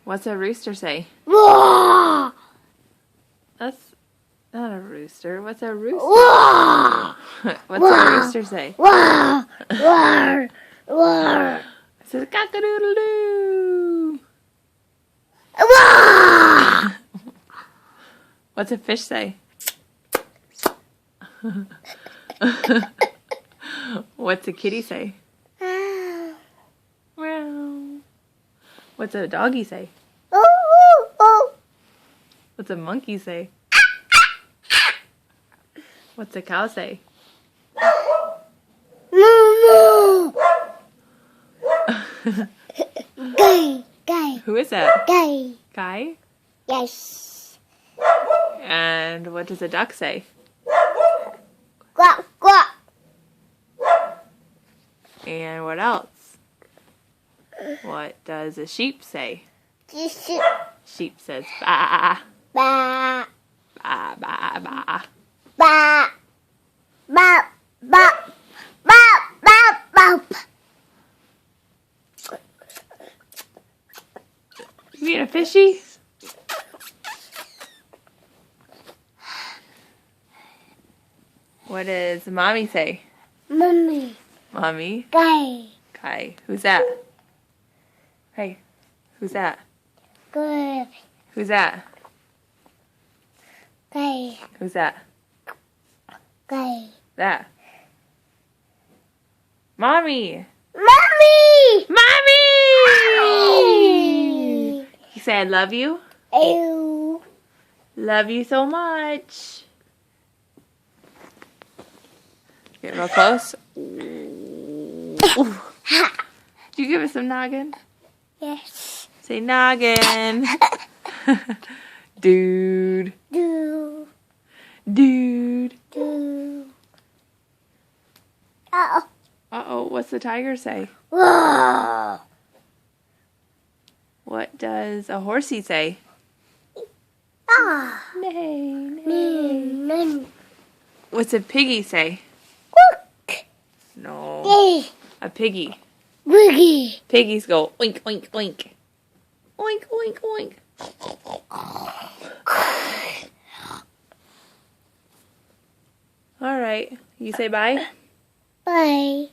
What's a rooster say? Wah! That's not a rooster. What's a rooster? Wah! What's a rooster say? Wah! Wah! Wah! It says cock-a-doodle-doo. Wah! What's a fish say? What's a kitty say? Meow. What's a doggy say? What's a monkey say? What's a cow say? Guy. Who is that? Guy. Kai? Yes. And what does a duck say? Quack, quack. And what else? What does a sheep say? Sheep says ba. Ba. Ba, ba, ba. Ba. Ba. Ba. Ba. Ba. Ba. You mean a fishy? What does mommy say? Mommy. Mommy? Guy. Kai. Who's that? Hey, who's that? Good. Who's that? Guy. Who's that? Guy. That. Mommy! Mommy. Mommy! You say I love you? Ew. Love you so much. Get real close. Did you give us some noggin? Yes. Say noggin. Dude. Do. Dude. Do. Uh-oh. Uh-oh, what's the tiger say? Whoa. What does a horsey say? Ah. Nay, nay. Nun. What's a piggy say? Quack. No. Hey. A piggy. Wiggy. Piggies go oink, oink, oink. Oink, oink, oink. All right. You say bye? Bye.